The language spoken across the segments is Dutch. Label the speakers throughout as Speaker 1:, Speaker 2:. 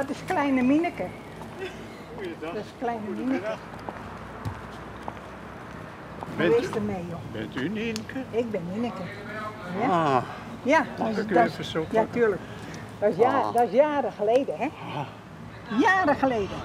Speaker 1: Dat is kleine Mineke.
Speaker 2: Goeiedag.
Speaker 1: Dat is kleine Mineke.
Speaker 2: Bent
Speaker 1: Hoe is
Speaker 2: u,
Speaker 1: er mee, joh?
Speaker 2: bent u Nienke?
Speaker 1: Ik ben Mineke. Ja,
Speaker 2: Ah,
Speaker 1: ja,
Speaker 2: mag ik u
Speaker 1: dat is-
Speaker 2: even zo
Speaker 1: ja,
Speaker 2: pakken?
Speaker 1: tuurlijk. Dat is jaren geleden, hè? Jaren geleden.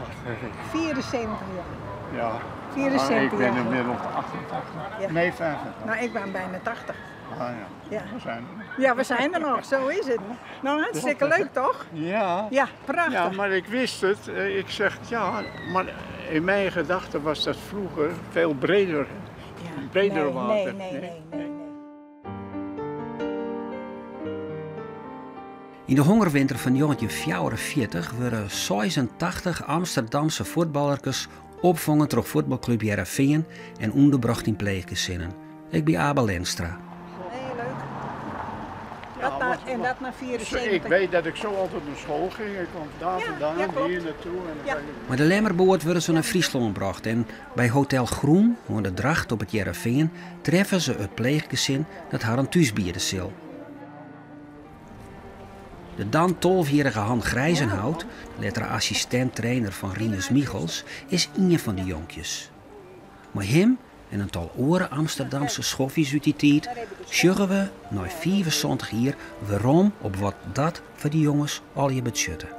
Speaker 1: 74 jaar.
Speaker 2: Ja.
Speaker 1: 74
Speaker 2: ik ben
Speaker 1: jaar.
Speaker 2: inmiddels 88.
Speaker 1: Ja.
Speaker 2: Nee, 85.
Speaker 1: Nou, ik ben bijna 80.
Speaker 2: Ah ja.
Speaker 1: Ja.
Speaker 2: We zijn er nog.
Speaker 1: Ja, we zijn er nog, zo is het. Nou, hartstikke leuk, toch?
Speaker 2: Ja.
Speaker 1: Ja, prachtig.
Speaker 2: Ja, maar ik wist het. Ik zeg ja, maar in mijn gedachten was dat vroeger veel breder.
Speaker 1: Ja.
Speaker 2: Breder water.
Speaker 1: Nee.
Speaker 3: In de hongerwinter van 1944 werden 86 Amsterdamse voetballertjes opvangen door voetbalclub Heerenveen en onderbracht in pleeggezinnen. Ik ben Abel Lenstra.
Speaker 1: Heel leuk. En dat na 74.
Speaker 2: Ik weet dat ik zo altijd naar school ging. Ik kwam daar
Speaker 1: Ja,
Speaker 2: vandaan,
Speaker 1: ja, klopt.
Speaker 2: hier naartoe. En dan
Speaker 1: Ja.
Speaker 2: ging ik-
Speaker 3: Maar de Lemmerboot werden ze naar Friesland gebracht en bij Hotel Groen, aan de Dracht op het Heerenveen, treffen ze het pleeggezin dat haar een thuisbieden zal. De dan 12-jarige Han Grijzenhout, later assistent-trainer van Rinus Michels, is een van de jonkjes. Maar hem en een tal andere Amsterdamse schoffies uit die tijd sjuggen we na 75 jaar waarom op wat dat voor die jongens al je bedschutten.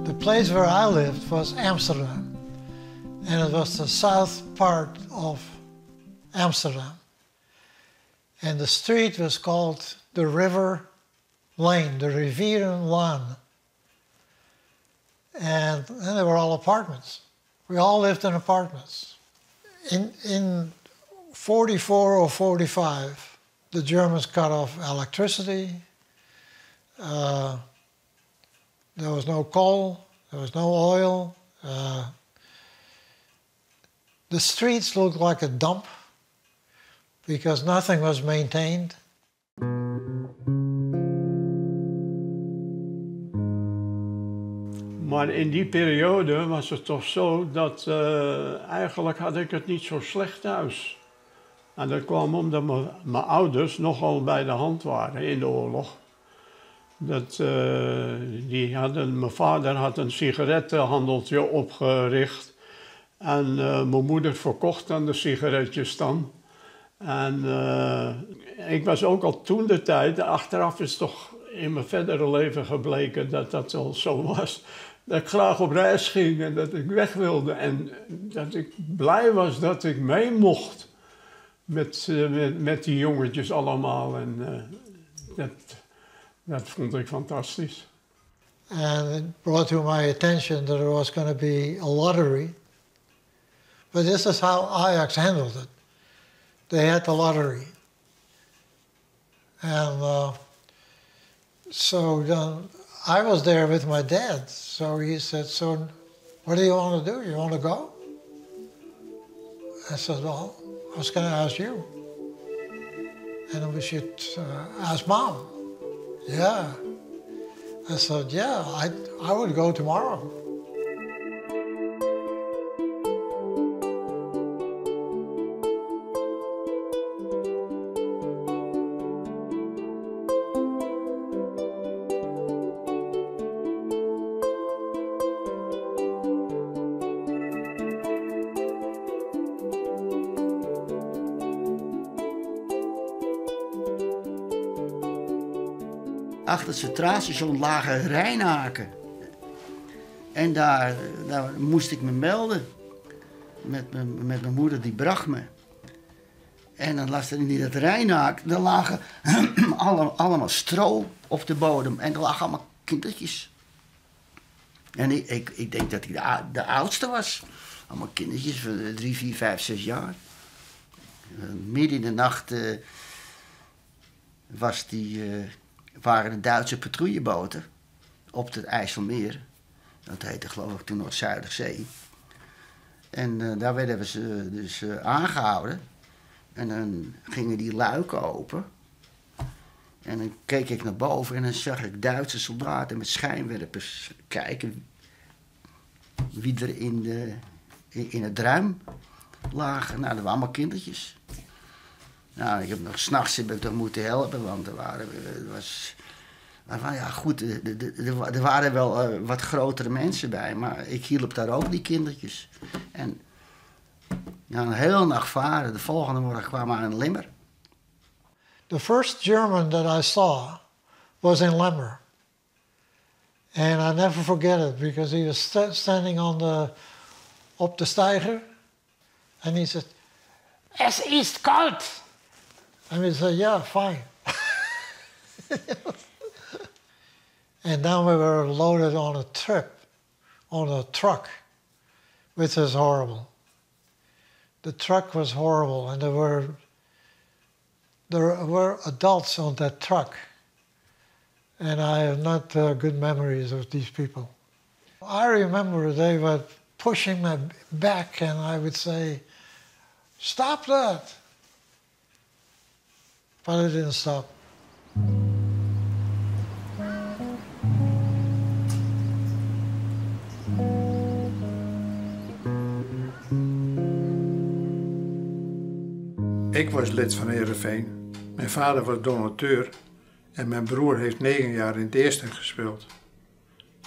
Speaker 4: The place where I lived was Amsterdam, and it was the south part of Amsterdam. And the street was called the River Lane, the Rivierenlaan. And then there were all apartments. We all lived in apartments. In 44 or 45, the Germans cut off electricity. There was no coal, there was no oil. The streets looked like a dump because nothing was maintained.
Speaker 2: Maar in die periode was het toch zo dat eigenlijk had ik het niet zo slecht thuis. En dat kwam omdat mijn ouders nogal bij de hand waren in de oorlog. Mijn vader had een sigarettenhandeltje opgericht. En mijn moeder verkocht dan de sigaretjes dan. En ik was ook al toen de tijd, achteraf is toch in mijn verdere leven gebleken dat dat wel zo was. Dat ik graag op reis ging en dat ik weg wilde. En dat ik blij was dat ik mee mocht met die jongetjes allemaal. En dat vond ik fantastisch.
Speaker 4: And it brought to my attention that there was going to be a lottery. But this is how Ajax handled it. They had the lottery. And so then I was there with my dad. So he said, "So what do you want to do? You want to go?" I said, "Well, I was going to ask you. And then we should ask Mom." Yeah. I said, "Yeah, I would go tomorrow."
Speaker 5: Achter het Centraal Station lagen Rijnhaken. En daar moest ik me melden. Met mijn moeder, die bracht me. En dan lag er in dat Rijnhaak, er lagen allemaal stro op de bodem. En er lagen allemaal kindertjes. En ik denk dat ik de oudste was. Allemaal kindertjes van 3, 4, 5, 6 jaar. Midden in de nacht waren de Duitse patrouilleboten op het IJsselmeer. Dat heette geloof ik toen Noord-Zuiderzee. En daar werden we ze dus aangehouden. En dan gingen die luiken open. En dan keek ik naar boven en dan zag ik Duitse soldaten met schijnwerpers kijken wie er in het ruim lagen. Nou, dat waren allemaal kindertjes. Nou, ik heb nog 's nachts moeten helpen, want ja, goed, er waren wel wat grotere mensen bij, maar ik hielp daar ook die kindertjes. En ja, een hele nacht varen, de volgende morgen kwamen we aan Limmer.
Speaker 4: The first German that I saw was in Lemmer. And I never forget it because he was standing op de steiger. And he said, "Es ist kalt." And we said, "Yeah, fine." And then we were loaded on a truck, which was horrible. The truck was horrible, and there were adults on that truck. And I have not good memories of these people. I remember they were pushing me back and I would say, "Stop that." But it didn't stop.
Speaker 2: Ik was lid van Heerenveen. Mijn vader was donateur en mijn broer heeft 9 jaar in het eerste gespeeld.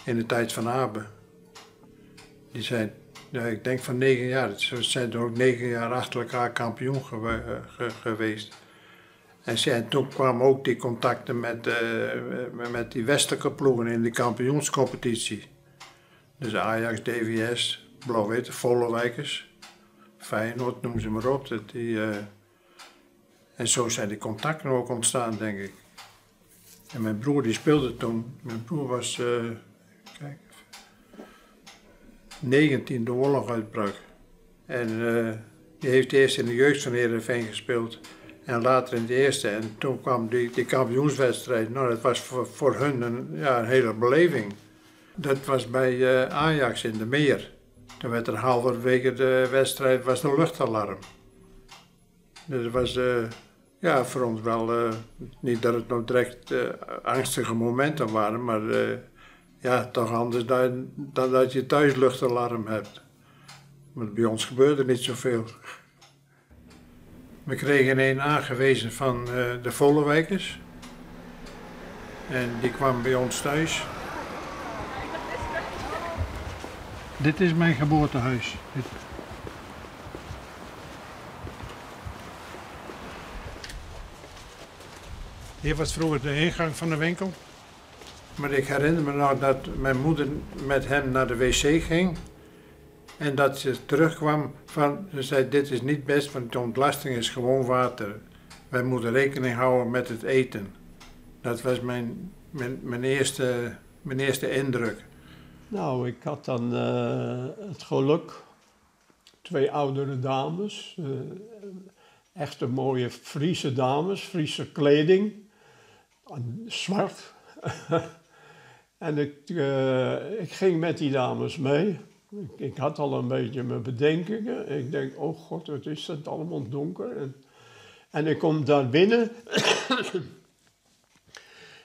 Speaker 2: In de tijd van Abe. Die zijn, ja, ik denk van 9 jaar. Ze zijn er ook 9 jaar achter elkaar kampioen geweest. En toen kwamen ook die contacten met die westelijke ploegen in de kampioenscompetitie. Dus Ajax, DVS, Blauw-Wit, Vollewijkers, Feyenoord, noem ze maar op. En zo zijn die contacten ook ontstaan, denk ik. En mijn broer die speelde toen. Mijn broer was 19 de oorlog uitbrak. En die heeft eerst in de jeugd van Heerenveen gespeeld. En later in de eerste. En toen kwam die kampioenswedstrijd. Nou, dat was voor hun een hele beleving. Dat was bij Ajax in de Meer. Toen werd er halverwege de wedstrijd was een luchtalarm. Dus het was voor ons wel, niet dat het nog direct angstige momenten waren, maar toch anders dan dat je thuis luchtalarm hebt. Want bij ons gebeurde niet zoveel. We kregen een aangewezen van de Vollewijkers. En die kwam bij ons thuis. Dit is mijn geboortehuis. Hier was vroeger de ingang van de winkel. Maar ik herinner me nou dat mijn moeder met hem naar de wc ging. En dat ze terugkwam ze zei, dit is niet best, want de ontlasting is gewoon water. Wij moeten rekening houden met het eten. Dat was mijn eerste indruk. Nou, ik had dan het geluk. 2 oudere dames. Echte mooie Friese dames, Friese kleding. Zwart. En ik ging met die dames mee. Ik had al een beetje mijn bedenkingen. Ik denk, oh god, wat is het allemaal donker. En ik kom daar binnen.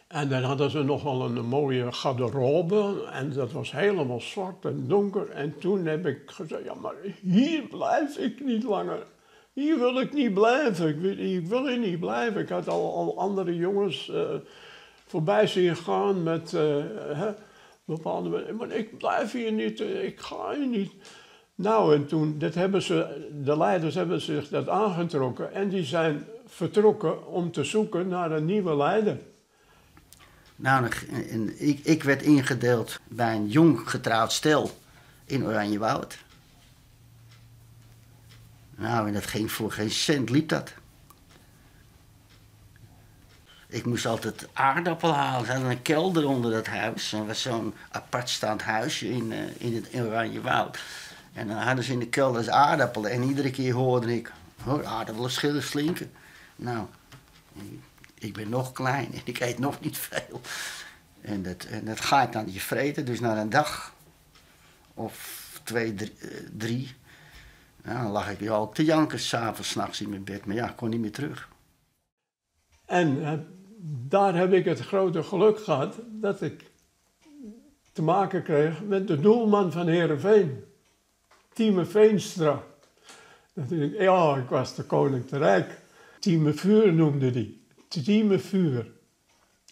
Speaker 2: En dan hadden ze nogal een mooie garderobe. En dat was helemaal zwart en donker. En toen heb ik gezegd, ja, maar hier blijf ik niet langer. Hier wil ik niet blijven. Ik wil hier niet blijven. Ik had al andere jongens voorbij zien gaan met bepaalde... Maar ik blijf hier niet, ik ga hier niet. Nou, en toen, de leiders hebben zich dat aangetrokken. En die zijn vertrokken om te zoeken naar een nieuwe leider.
Speaker 5: Nou, ik werd ingedeeld bij een jong getrouwd stel in Oranjewoud. Nou, en dat ging voor geen cent, liep dat. Ik moest altijd aardappelen halen. Ze hadden een kelder onder dat huis. Er was zo'n apartstaand huisje in Oranjewoud. En dan hadden ze in de kelder aardappelen. En iedere keer hoorde ik, aardappelen schillen slinken. Nou, ik ben nog klein en ik eet nog niet veel. En dat ga ik dan niet vreten. Dus na een dag of 2, 3. Ja, dan lag ik ook te janken, 's avonds, 's nachts in mijn bed. Maar ja, ik kon niet meer terug.
Speaker 2: En daar heb ik het grote geluk gehad dat ik te maken kreeg met de doelman van Heerenveen, Tieme Veenstra. Ja, ik was de koning te rijk. Tieme Vuur noemde die. Tieme Vuur.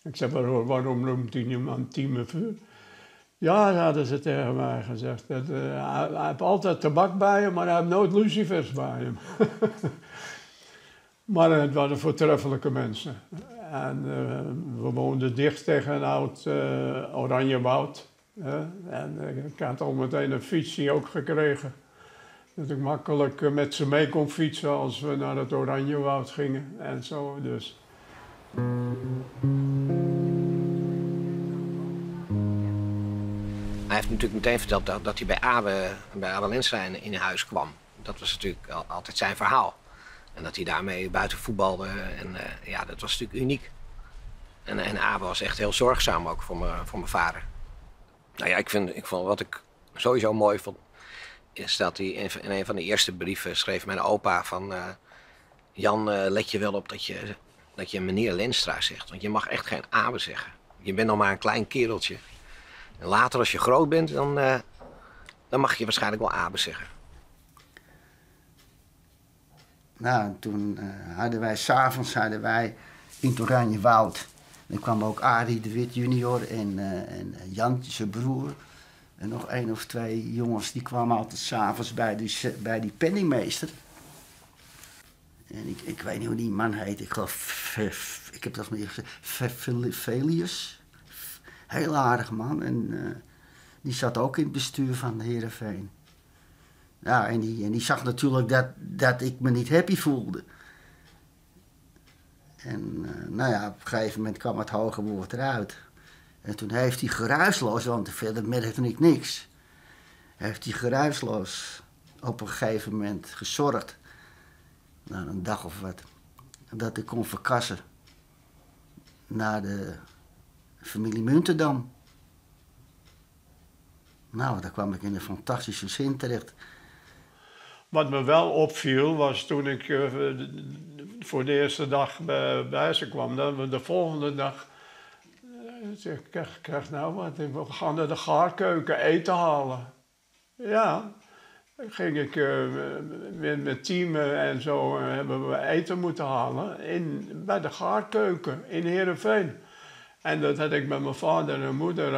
Speaker 2: Ik zei, waarom noemt die man Tieme Vuur? Ja, hadden ze tegen mij gezegd. Hij heeft altijd tabak bij hem, maar hij heeft nooit lucifers bij hem. Maar het waren voortreffelijke mensen. En we woonden dicht tegen een oud Oranjewoud. En ik had al meteen een fietsje ook gekregen. Dat ik makkelijk met ze mee kon fietsen als we naar het Oranjewoud gingen en zo. Dus.
Speaker 6: Hij heeft natuurlijk meteen verteld dat hij bij Abe Lenstra in huis kwam. Dat was natuurlijk altijd zijn verhaal. En dat hij daarmee buiten voetbalde. En ja, dat was natuurlijk uniek. En Abe was echt heel zorgzaam ook voor mijn vader. Nou ja, ik vond wat ik sowieso mooi vond, is dat hij in een van de eerste brieven schreef mijn opa van... Jan, let je wel op dat je meneer Lenstra zegt. Want je mag echt geen Abe zeggen. Je bent nog maar een klein kereltje. En later als je groot bent, dan mag je waarschijnlijk wel Abe zeggen.
Speaker 5: Nou, toen hadden wij 's avonds in het Oranjewoud. Dan kwam ook Arie de Wit junior en Jantje, zijn broer. En nog 1 of 2 jongens, die kwamen altijd 's avonds bij die penningmeester. En ik weet niet hoe die man heet. Ik geloof, ik heb dat maar gezegd, Velius. Heel aardig man. En die zat ook in het bestuur van de Heerenveen. Ja, en die zag natuurlijk dat ik me niet happy voelde. En nou ja, op een gegeven moment kwam het hoge woord eruit. En toen heeft hij geruisloos, want verder merkte ik niks. Heeft hij geruisloos op een gegeven moment gezorgd. Nou, een dag of wat. Dat ik kon verkassen naar de familie Muntendam. Nou, daar kwam ik in een fantastische zin terecht.
Speaker 2: Wat me wel opviel was toen ik voor de eerste dag bij ze kwam, dat we de volgende dag... Ik krijg nou wat, we gaan naar de gaarkeuken eten halen. Ja, dan ging ik met teamen en zo hebben we eten moeten halen bij de gaarkeuken in Heerenveen. En dat had ik met mijn vader en moeder,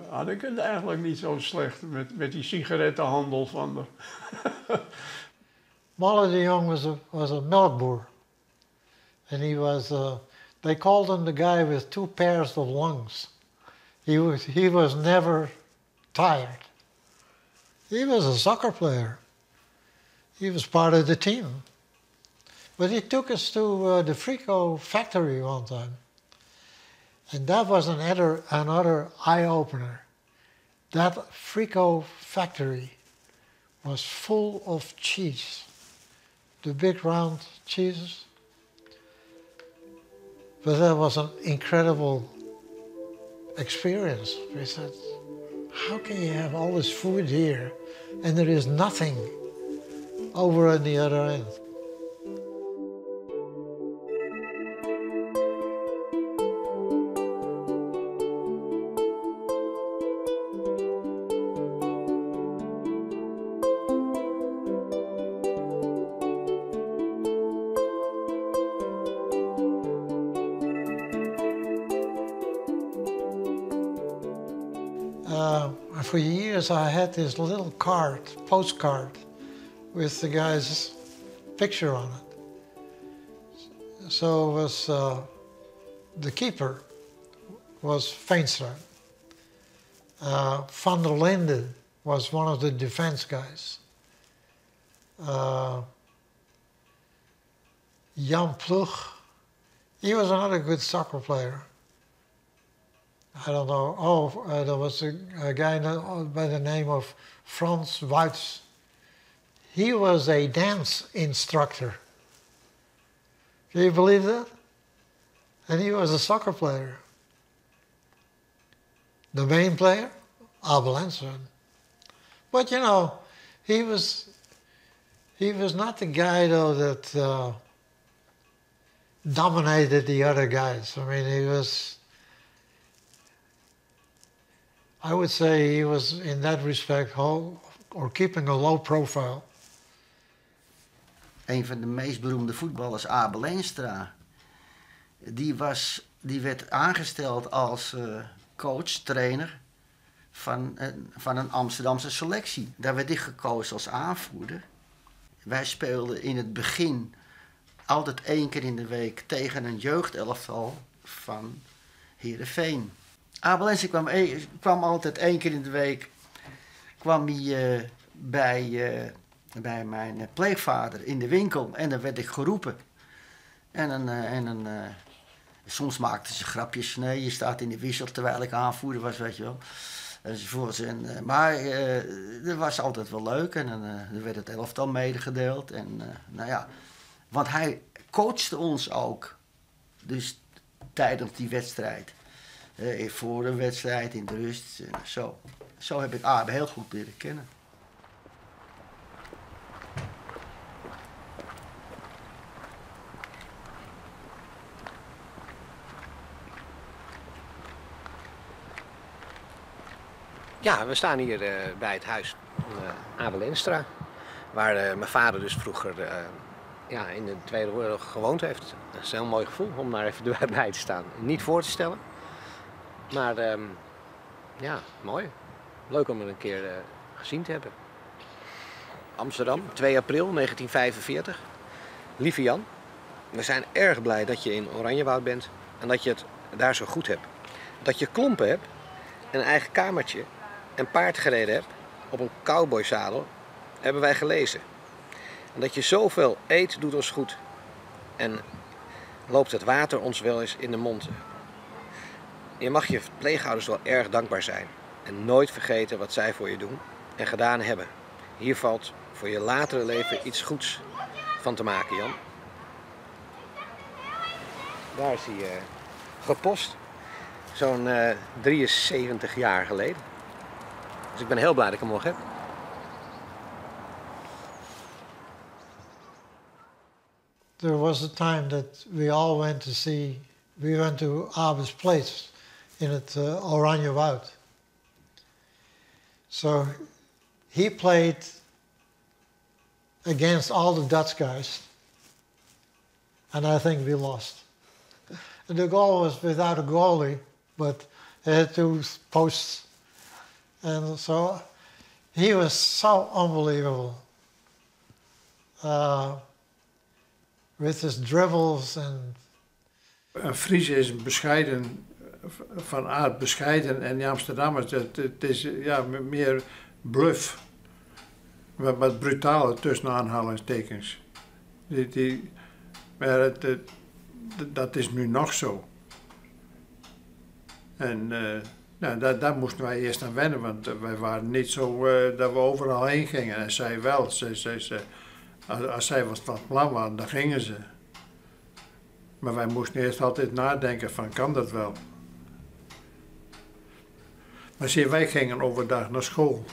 Speaker 2: had ik het eigenlijk niet zo slecht met die sigarettenhandel van de...
Speaker 4: Molle de Jong was a melkboer. And he was, they called him the guy with 2 pairs of lungs. He was never tired. He was a soccer player. He was part of the team. But he took us to the Frico factory one time. And that was another eye-opener. That Frico factory was full of cheese. The big round cheeses. But that was an incredible experience. We said, how can you have all this food here and there is nothing over on the other end? For years I had this little postcard, with the guy's picture on it. So it was, the keeper was Veenstra. Van der Linden was one of the defense guys. Jan Ploeg, he was another good soccer player. I don't know, there was a guy by the name of Frans Wuits. He was a dance instructor. Can you believe that? And he was a soccer player. The main player, Abe Lenstra. But you know, he was not the guy though that dominated the other guys. I mean, I would say he was in that respect or keeping a low profile.
Speaker 5: Een van de meest beroemde voetballers, Abel Enstra, die werd aangesteld als coach, trainer van een Amsterdamse selectie. Daar werd ik gekozen als aanvoerder. Wij speelden in het begin altijd 1 keer in de week tegen een jeugdelftal van Heerenveen. Abel Enstra kwam altijd 1 keer in de week bij mijn pleegvader in de winkel en dan werd ik geroepen. Soms maakten ze grapjes. Nee, je staat in de wissel terwijl ik aanvoerder was, weet je wel. Maar dat was altijd wel leuk en er werd het elftal medegedeeld. Nou ja, want hij coachte ons ook. Dus tijdens die wedstrijd. Voor de wedstrijd, in de rust. Zo heb ik Abe heel goed leren kennen.
Speaker 6: Ja, we staan hier bij het huis van Abel Enstra. Waar mijn vader dus vroeger in de Tweede Wereldoorlog gewoond heeft. Dat is een heel mooi gevoel om daar even bij te staan. Niet voor te stellen. Maar mooi. Leuk om het een keer gezien te hebben. Amsterdam, 2 april 1945. Lieve Jan, we zijn erg blij dat je in Oranjewoud bent en dat je het daar zo goed hebt. Dat je klompen hebt, een eigen kamertje en paard gereden hebt op een cowboyzadel, hebben wij gelezen. En dat je zoveel eet doet ons goed en loopt het water ons wel eens in de mond. Je mag je pleegouders wel erg dankbaar zijn en nooit vergeten wat zij voor je doen en gedaan hebben. Hier valt voor je latere leven iets goeds van te maken, Jan. Daar is hij gepost, zo'n 73 jaar geleden. Dus ik ben heel blij dat ik hem nog heb.
Speaker 4: There was a time that we all went to Abe's place in het Oranjewoud. So he played against all the Dutch guys. And I think we lost. And the goal was without a goalie, but he had 2 posts. And so he was so unbelievable. With his dribbles and...
Speaker 2: Een Fries is bescheiden, van aard bescheiden en die Amsterdammers, het is meer bluff. Wat brutale tussen aanhalingstekens. Maar dat is nu nog zo. En daar moesten wij eerst aan wennen, want wij waren niet zo dat we overal heen gingen. En zij wel. Als zij wat van plan waren, dan gingen ze. Maar wij moesten eerst altijd nadenken van, kan dat wel? Maar zie, wij gingen overdag naar school.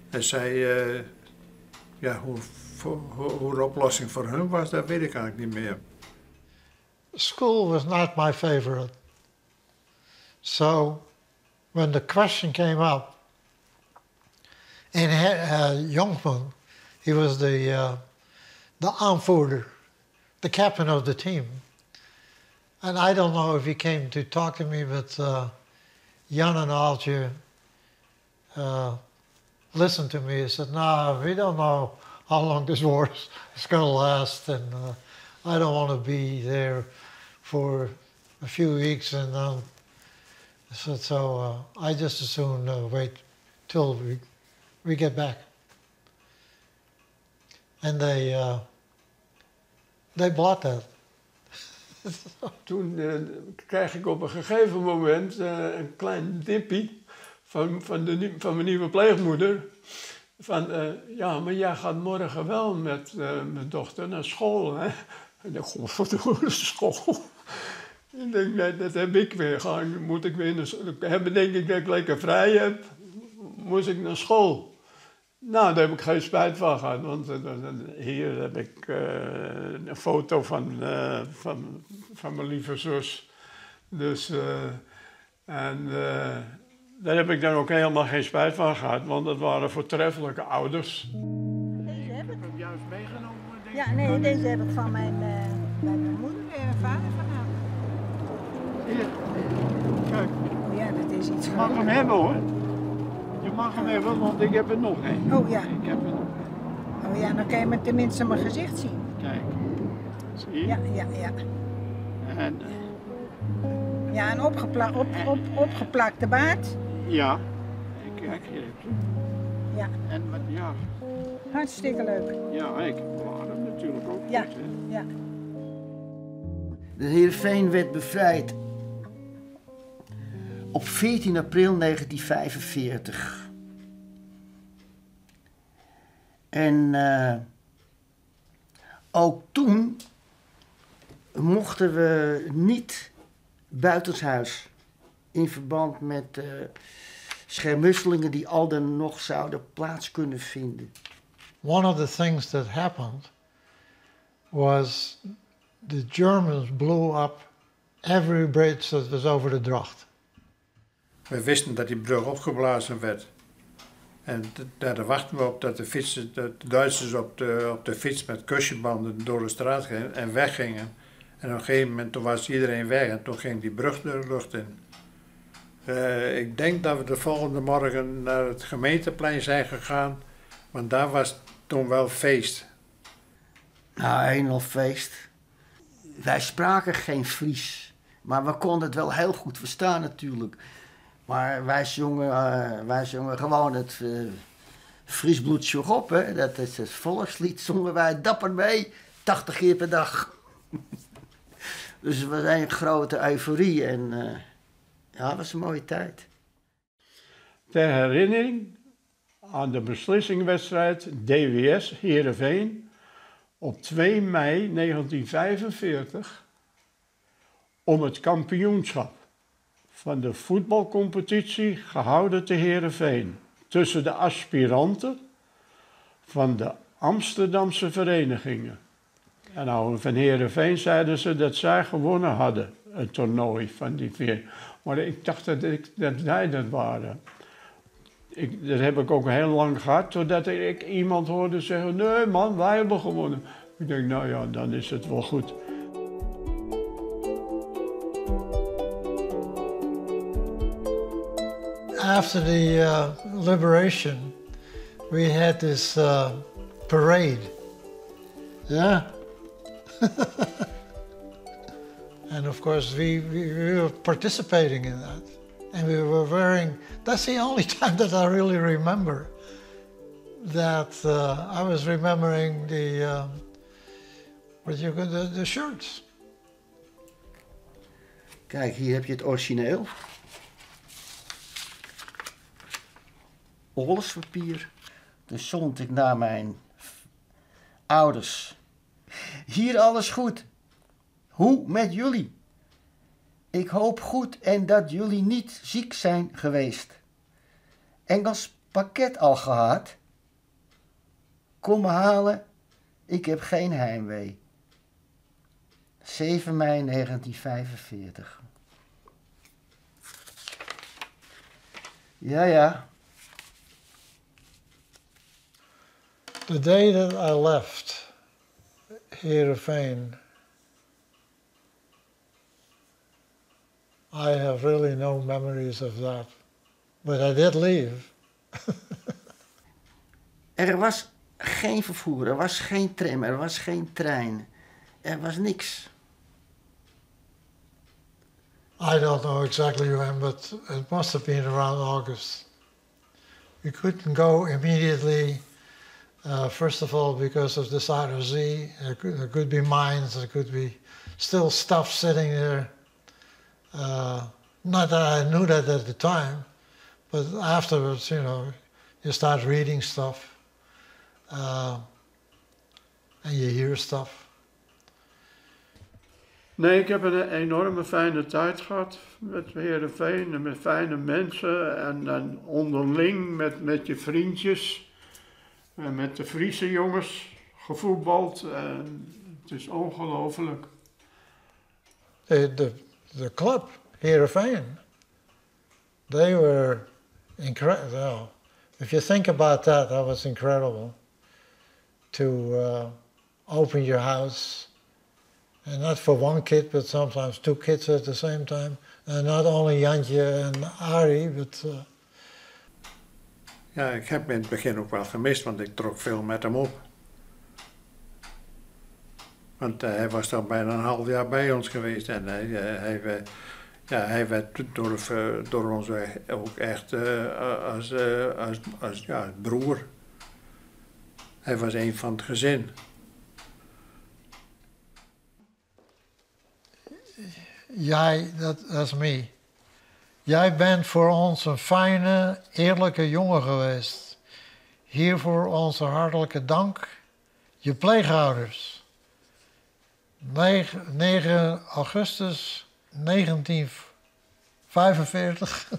Speaker 2: En zij, hoe de oplossing voor hun was, dat weet ik eigenlijk niet meer.
Speaker 4: School was not my favorite. So, when the question came up, and Jonkman, he was the aanvoerder, the captain of the team. And I don't know if he came to talk to me, but Jan and Aaltje listened to me. He said, "No, we don't know how long this war is going to last, and I don't want to be there for a few weeks." And I said, "So I just as soon wait till we get back." And they bought that.
Speaker 2: Toen kreeg ik op een gegeven moment een klein dippie van mijn nieuwe pleegmoeder. Van, maar jij gaat morgen wel met mijn dochter naar school, hè? En ik dacht, godverdomme, school. Ik denk, nee, dat heb ik weer. Moet ik weer hebben, denk ik dat ik lekker vrij heb. moest ik naar school. Nou, daar heb ik geen spijt van gehad, want hier heb ik een foto van mijn lieve zus. Dus, daar heb ik dan ook helemaal geen spijt van gehad, want dat waren voortreffelijke ouders.
Speaker 1: Deze heb ik.
Speaker 2: Juist meegenomen?
Speaker 1: Ja, nee, deze heb ik van mijn moeder en vader vanavond.
Speaker 2: Hier, kijk.
Speaker 1: Oh ja, dat is iets
Speaker 2: Je mag hem hebben hoor. Je mag hem hebben, want ik heb er nog één.
Speaker 1: Oh ja.
Speaker 2: Ik heb er nog.
Speaker 1: Oh ja, dan kan je me tenminste mijn gezicht zien.
Speaker 2: Kijk. Zie je?
Speaker 1: Ja.
Speaker 2: En,
Speaker 1: Ja, een opgeplakte baard.
Speaker 2: ja. Kijk hier.
Speaker 1: Ja,
Speaker 2: En ja,
Speaker 1: hartstikke leuk.
Speaker 2: ja, ik bewaar hem natuurlijk ook
Speaker 1: Ja,
Speaker 2: goed. Hè.
Speaker 1: ja.
Speaker 5: De Heerenveen werd bevrijd op 14 april 1945. En ook toen mochten we niet buitenshuis in verband met schermutselingen die al dan nog zouden plaats kunnen vinden.
Speaker 4: One of the things that happened was the Germans blew up every bridge that was over the Dracht.
Speaker 7: We wisten dat die brug opgeblazen werd. En daar wachten we op dat de Duitsers op de fiets met kussenbanden door de straat gingen en weggingen. En op een gegeven moment toen was iedereen weg en toen ging die brug de lucht in. Ik denk dat we de volgende morgen naar het gemeenteplein zijn gegaan, want daar was toen wel feest.
Speaker 5: Nou, een feest. Wij spraken geen Fries, maar we konden het wel heel goed verstaan natuurlijk. Maar wij zongen gewoon het Fries bloed joeg op, hè. Dat is het volkslied, zongen wij dapper mee, 80 keer per dag. Dus het was een grote euforie en ja, het was een mooie tijd.
Speaker 2: Ter herinnering aan de beslissingwedstrijd DWS Heerenveen op 2 mei 1945 om het kampioenschap van de voetbalcompetitie gehouden te Heerenveen tussen de aspiranten van de Amsterdamse verenigingen. En nou, van Heerenveen zeiden ze dat zij gewonnen hadden, het toernooi van die 4. Maar ik dacht dat zij dat waren. Dat heb ik ook heel lang gehad, totdat ik iemand hoorde zeggen, nee man, wij hebben gewonnen. Ik denk, nou ja, dan is het wel goed.
Speaker 4: After the liberation, we had this parade. Yeah. And of course, we were participating in that. And we were wearing, that's the only time that I really remember that I was remembering the shirts.
Speaker 5: Kijk, hier heb je het origineel. Oorlogspapier. Dus zond ik naar mijn ouders. Hier alles goed. Hoe met jullie? Ik hoop goed en dat jullie niet ziek zijn geweest. Engels pakket al gehad? Kom me halen, ik heb geen heimwee. 7 mei 1945. Ja.
Speaker 4: The day that I left Heerenveen, I have really no memories of that. But I did leave.
Speaker 5: Er was geen vervoer, er was geen tram, er was geen trein. Er was niks.
Speaker 4: I don't know exactly when, but it must have been around August. We couldn't go immediately, first of all because of this ROZ. There could be mines, there could be still stuff sitting there. Not that I knew that at the time, but afterwards, you know, you start reading stuff and you hear stuff.
Speaker 2: Nee, ik heb een enorme fijne tijd gehad met Heerenveen en met fijne mensen en onderling met je vriendjes en met de Friese jongens gevoetbald. En het is ongelooflijk.
Speaker 4: The club, Heerenveen, they were incredible. If you think about that, that was incredible. To open your house, and not for one kid, but sometimes two kids at the same time. And not only Jantje and Arie, but...
Speaker 7: Ja, ik heb me in het begin ook wel gemist, want ik trok veel met hem op. Want hij was dan bijna een half jaar bij ons geweest en hij werd door ons ook echt als broer. Hij was een van het gezin.
Speaker 4: Jij, dat is me. Jij bent voor ons een fijne, eerlijke jongen geweest. Hiervoor onze hartelijke dank. Je pleegouders. 9 augustus 1945.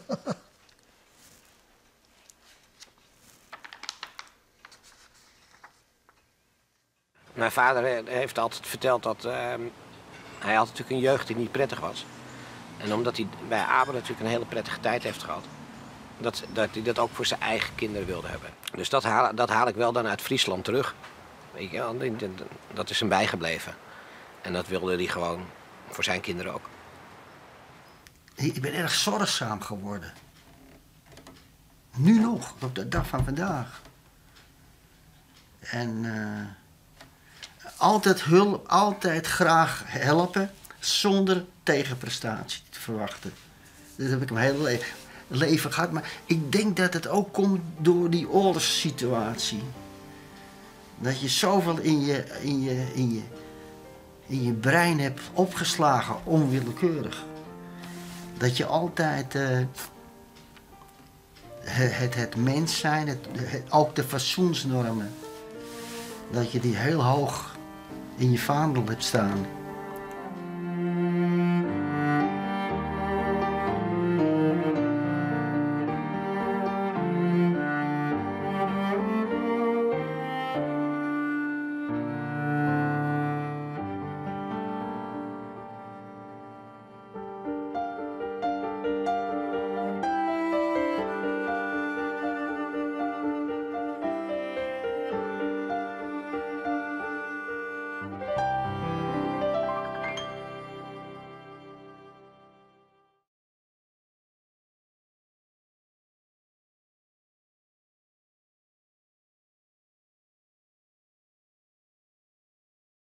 Speaker 6: Mijn vader heeft altijd verteld dat hij had natuurlijk een jeugd die niet prettig was. En omdat hij bij Abe natuurlijk een hele prettige tijd heeft gehad, dat hij dat ook voor zijn eigen kinderen wilde hebben. Dus dat haal ik wel dan uit Friesland terug. Weet je wel, dat is hem bijgebleven. En dat wilde hij gewoon voor zijn kinderen ook.
Speaker 5: Ik ben erg zorgzaam geworden. Nu nog, op de dag van vandaag. En altijd hulp, altijd graag helpen, zonder tegenprestatie te verwachten. Dat heb ik mijn hele leven gehad. Maar ik denk dat het ook komt door die oorlogssituatie. Dat je zoveel in je brein hebt opgeslagen, onwillekeurig. Dat je altijd het mens zijn, ook de fatsoensnormen, dat je die heel hoog in je vaandel hebt staan.